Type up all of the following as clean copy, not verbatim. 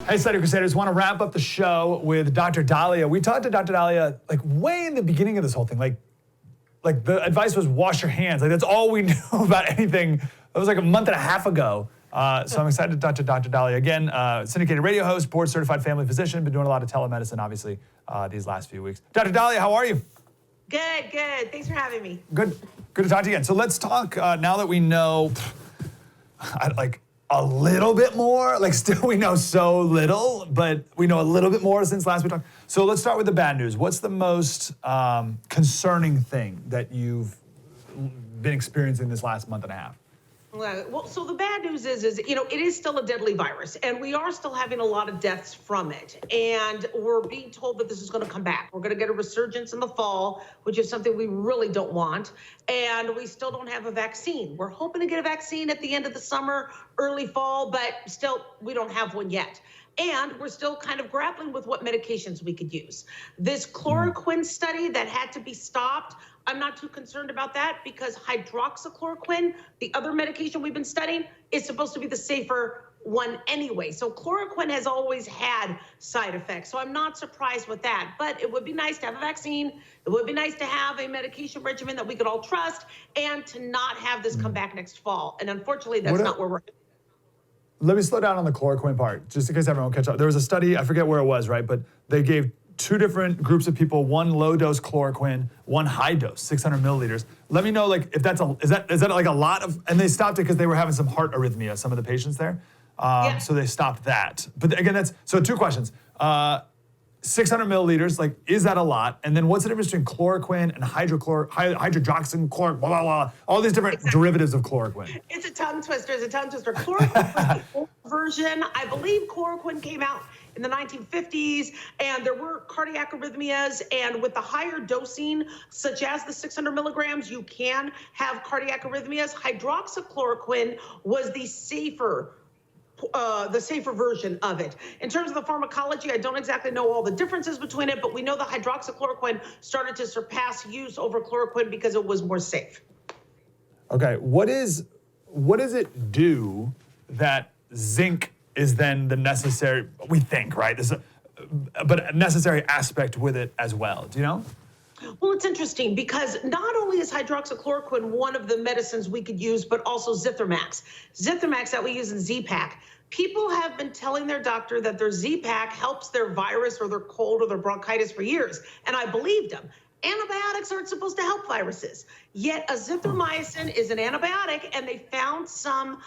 Hey, Slater Crusaders, want to wrap up the show with Dr. Dahlia. We talked to Dr. Dahlia like way in the beginning of this whole thing. Like the advice was wash your hands. Like that's all we knew about anything. That was like a month and a half ago. So I'm excited to talk to Dr. Dahlia again. Syndicated radio host, board certified family physician, been doing a lot of telemedicine, obviously, these last few weeks. Dr. Dahlia, how are you? Good. Thanks for having me. Good to talk to you again. So let's talk now that we know, like a little bit more. Like still we know so little, but we know a little bit more since last we talked. So let's start with the bad news. What's the most concerning thing that you've been experiencing this last month and a half? Well, so the bad news is, it is still a deadly virus, and we are still having a lot of deaths from it. And we're being told that this is going to come back. We're going to get a resurgence in the fall, which is something we really don't want. And we still don't have a vaccine. We're hoping to get a vaccine at the end of the summer, early fall, but still, we don't have one yet. And we're still kind of grappling with what medications we could use. This chloroquine study that had to be stopped, I'm not too concerned about that because hydroxychloroquine, the other medication we've been studying, is supposed to be the safer one anyway. So chloroquine has always had side effects. So I'm not surprised with that. But it would be nice to have a vaccine. It would be nice to have a medication regimen that we could all trust and to not have this come back next fall. And unfortunately, that's not where we're at. Let me slow down on the chloroquine part, just in case everyone will catch up. There was a study, I forget where it was, right? But they gave two different groups of people, one low dose chloroquine, one high dose, 600 milliliters. Let me know, like, if that's is that like a lot of, and they stopped it because they were having some heart arrhythmia, some of the patients there. So they stopped that. But again, so two questions. 600 milliliters, like, is that a lot? And then what's the difference between chloroquine and hydroxychloroquine, blah, blah, blah, all these different derivatives of chloroquine? It's a tongue twister. Chloroquine was the old version. I believe chloroquine came out in the 1950s, and there were cardiac arrhythmias, and with the higher dosing, such as the 600 milligrams, you can have cardiac arrhythmias. Hydroxychloroquine was the safer version of it. In terms of the pharmacology, I don't exactly know all the differences between it, but we know the hydroxychloroquine started to surpass use over chloroquine because it was more safe. Okay, what does it do that zinc is then the necessary, we think, right? But a necessary aspect with it as well. Do you know? Well, it's interesting because not only is hydroxychloroquine one of the medicines we could use, but also Zithromax. Zithromax that we use in Z-Pak. People have been telling their doctor that their Z-Pak helps their virus or their cold or their bronchitis for years, and I believed them. Antibiotics aren't supposed to help viruses, yet azithromycin is an antibiotic, and they found some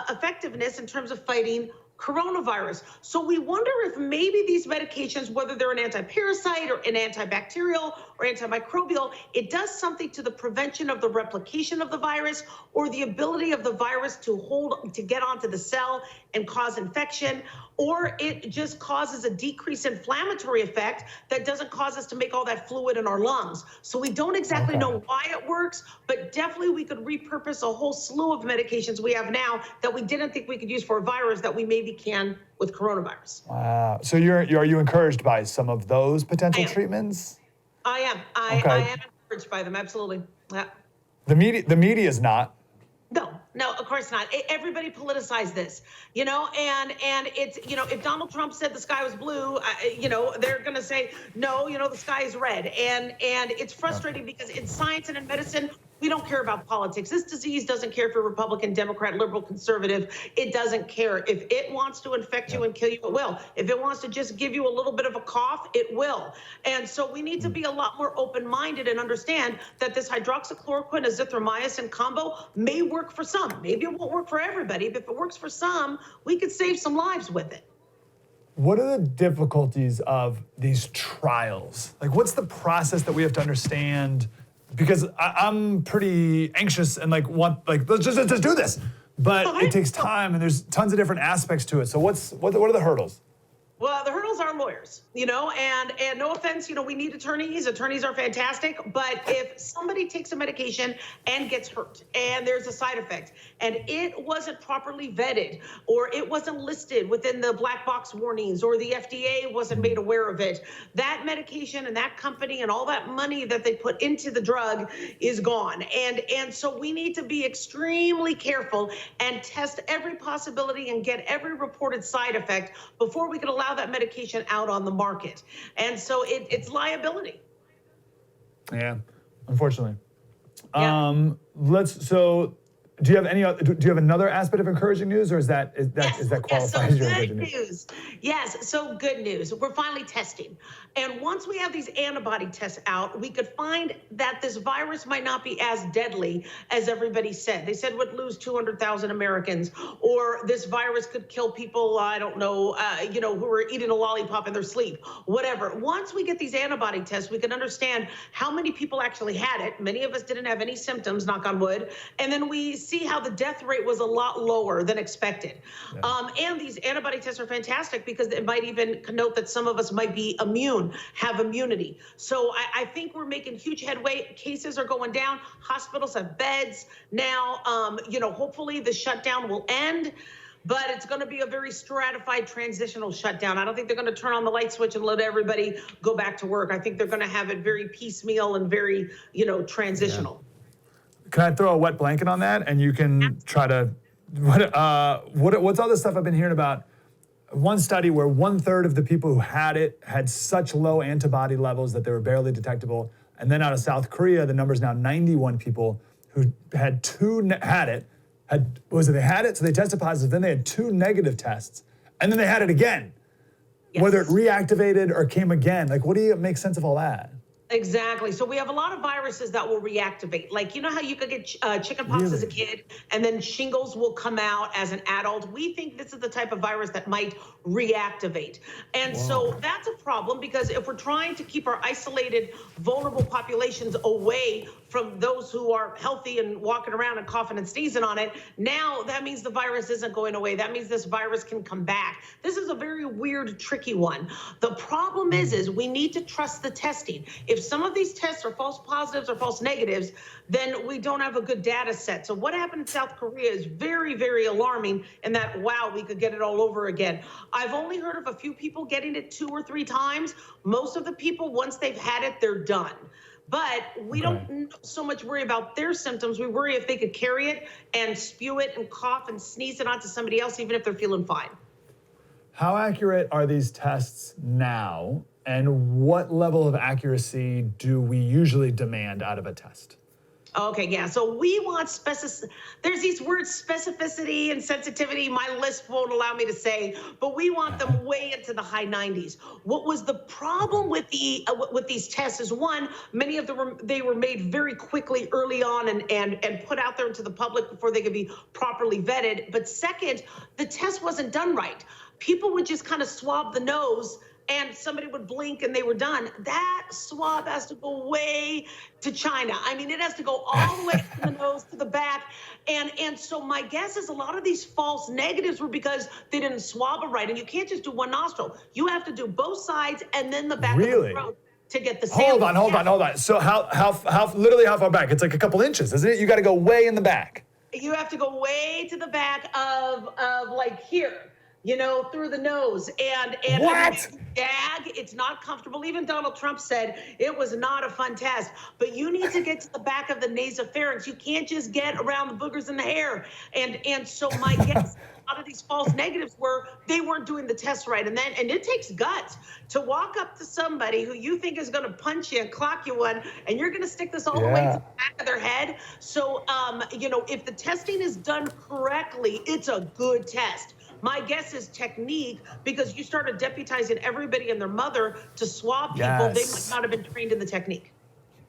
effectiveness in terms of fighting coronavirus. So we wonder if maybe these medications, whether they're an anti-parasite or an antibacterial or antimicrobial, it does something to the prevention of the replication of the virus or the ability of the virus to get onto the cell and cause infection, or it just causes a decreased inflammatory effect that doesn't cause us to make all that fluid in our lungs. So we don't exactly know why it works, but definitely we could repurpose a whole slew of medications we have now that we didn't think we could use for a virus that we maybe can with coronavirus. Wow. So are you encouraged by some of those potential treatments? I am. I am encouraged by them. Absolutely. Yeah. The media is not. No, of course not. Everybody politicized this, and it's, if Donald Trump said the sky was blue, they're going to say, no, the sky is red. And it's frustrating because in science and in medicine, we don't care about politics. This disease doesn't care if you're Republican, Democrat, liberal, conservative. It doesn't care. If it wants to infect you and kill you, it will. If it wants to just give you a little bit of a cough, it will. And so we need to be a lot more open-minded and understand that this hydroxychloroquine azithromycin combo may work for some. Maybe it won't work for everybody, but if it works for some, we could save some lives with it. What are the difficulties of these trials? Like, what's the process that we have to understand? Because I'm pretty anxious and let's just do this. But it takes time and there's tons of different aspects to it. So what are the hurdles? Well, the hurdles as our lawyers, and no offense, we need attorneys. Attorneys are fantastic. But if somebody takes a medication and gets hurt and there's a side effect and it wasn't properly vetted or it wasn't listed within the black box warnings or the FDA wasn't made aware of it, that medication and that company and all that money that they put into the drug is gone. And so we need to be extremely careful and test every possibility and get every reported side effect before we can allow that medication out on the market. And so it's liability. Yeah, unfortunately. Yeah. So do you have another aspect of encouraging news, or is that qualifies as your encouraging news? Yes, so good news. We're finally testing. And once we have these antibody tests out, we could find that this virus might not be as deadly as everybody said. They said would lose 200,000 Americans, or this virus could kill people, I don't know, who are eating a lollipop in their sleep, whatever. Once we get these antibody tests, we can understand how many people actually had it. Many of us didn't have any symptoms, knock on wood. And then we see how the death rate was a lot lower than expected. Yeah. And these antibody tests are fantastic because it might even connote that some of us might be immune, have immunity. So I think we're making huge headway. Cases are going down. Hospitals have beds now. Hopefully the shutdown will end, but it's going to be a very stratified transitional shutdown. I don't think they're going to turn on the light switch and let everybody go back to work. I think they're going to have it very piecemeal and very, transitional. Yeah. Can I throw a wet blanket on that? And you can try to, what's all this stuff I've been hearing about? One study where 1/3 of the people who had it had such low antibody levels that they were barely detectable. And then out of South Korea, the number's now 91 people who had they had it, so they tested positive, then they had 2 negative tests, and then they had it again. Yes. Whether it reactivated or came again. Like, what do you make sense of all that? Exactly. So we have a lot of viruses that will reactivate. Like, how you could get chickenpox as a kid and then shingles will come out as an adult. We think this is the type of virus that might reactivate. And so that's a problem because if we're trying to keep our isolated, vulnerable populations away from those who are healthy and walking around and coughing and sneezing on it, now that means the virus isn't going away. That means this virus can come back. This is a very weird, tricky one. The problem is we need to trust the testing. If some of these tests are false positives or false negatives, then we don't have a good data set. So what happened in South Korea is very, very alarming in that, wow, we could get it all over again. I've only heard of a few people getting it 2 or 3 times. Most of the people, once they've had it, they're done. But we don't so much worry about their symptoms. We worry if they could carry it and spew it and cough and sneeze it onto somebody else, even if they're feeling fine. How accurate are these tests now? And what level of accuracy do we usually demand out of a test? Okay, yeah. So we want there's these words specificity and sensitivity. My list won't allow me to say, but we want them way into the high 90s. What was the problem with these tests is, one, many of them they were made very quickly early on and put out there into the public before they could be properly vetted. But second, the test wasn't done right. People would just kind of swab the nose and somebody would blink and they were done. That swab has to go way to China. I mean, it has to go all the way from the nose to the back. And so my guess is a lot of these false negatives were because they didn't swab it right. And you can't just do one nostril. You have to do both sides and then the back of the throat to get the sample. Hold on. So literally how far back? It's like a couple inches, isn't it? You got to go way in the back. You have to go way to the back of like here. Through the nose. And what? If you gag, it's not comfortable. Even Donald Trump said it was not a fun test. But you need to get to the back of the nasopharynx. You can't just get around the boogers in the hair. And so my guess, a lot of these false negatives were they weren't doing the test right. And it takes guts to walk up to somebody who you think is going to punch you and clock you one, and you're going to stick this all the way to the back of their head. So, if the testing is done correctly, it's a good test. My guess is technique, because you started deputizing everybody and their mother to swab people. They might not have been trained in the technique.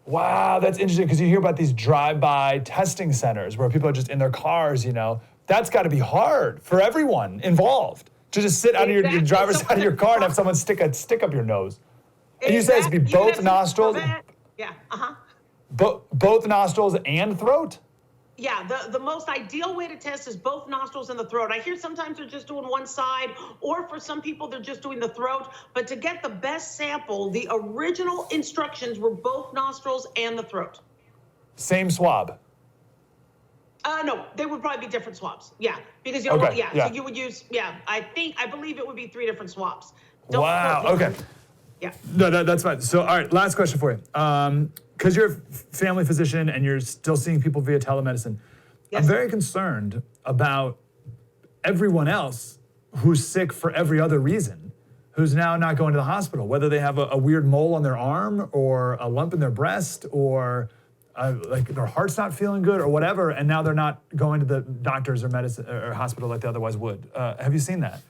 Wow, that's interesting, because you hear about these drive-by testing centers where people are just in their cars, That's got to be hard for everyone involved to just sit out of your driver's side of your car and have someone stick up your nose. And you say it's be both nostrils? Yeah, Both nostrils and throat? Yeah, the most ideal way to test is both nostrils and the throat. I hear sometimes they're just doing one side, or for some people, they're just doing the throat. But to get the best sample, the original instructions were both nostrils and the throat. Same swab. No, they would probably be different swabs. Yeah, because Okay, yeah. so you would use, I believe it would be 3 different swabs. Wow. Okay. Yeah. No, that's fine. So, all right, last question for you. Because you're a family physician and you're still seeing people via telemedicine, Yes. I'm very concerned about everyone else who's sick for every other reason, who's now not going to the hospital, whether they have a weird mole on their arm or a lump in their breast or like their heart's not feeling good or whatever, and now they're not going to the doctors or medicine or hospital like they otherwise would. Have you seen that?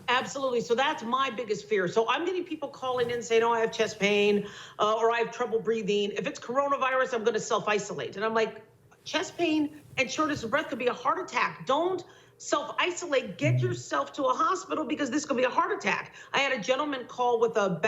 Absolutely. So that's my biggest fear. So I'm getting people calling in saying, oh, I have chest pain or I have trouble breathing. If it's coronavirus, I'm going to self-isolate. And I'm like, chest pain and shortness of breath could be a heart attack. Don't self-isolate. Get yourself to a hospital because this could be a heart attack. I had a gentleman call with a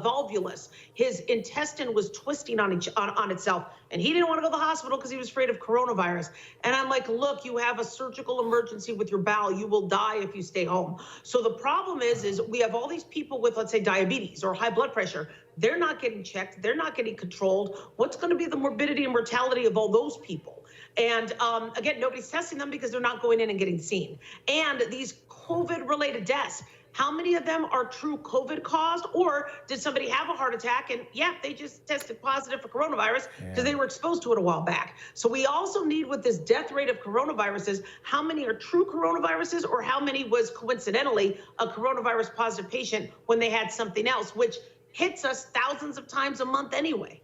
volvulus. His intestine was twisting on itself, and he didn't want to go to the hospital because he was afraid of coronavirus. And I'm like, look, you have a surgical emergency with your bowel. You will die if you stay home. So the problem is we have all these people with, let's say, diabetes or high blood pressure. They're not getting checked. They're not getting controlled. What's going to be the morbidity and mortality of all those people? And again, nobody's testing them because they're not going in and getting seen. And these COVID-related deaths, how many of them are true COVID caused, or did somebody have a heart attack and they just tested positive for coronavirus because they were exposed to it a while back? So we also need, with this death rate of coronaviruses, how many are true coronaviruses or how many was coincidentally a coronavirus positive patient when they had something else, which hits us thousands of times a month anyway.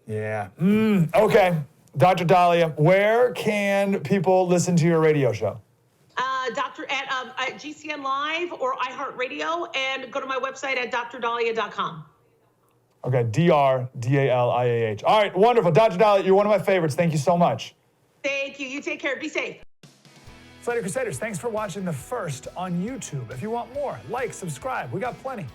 Yeah. Okay. Dr. Dahlia, where can people listen to your radio show? Doctor at GCN Live or iHeartRadio, and go to my website at drdahlia.com. Okay, DRDALIAH. All right, wonderful. Dr. Dahlia, you're one of my favorites. Thank you so much. Thank you. You take care. Be safe. Slater Crusaders, thanks for watching the first on YouTube. If you want more, like, subscribe. We got plenty.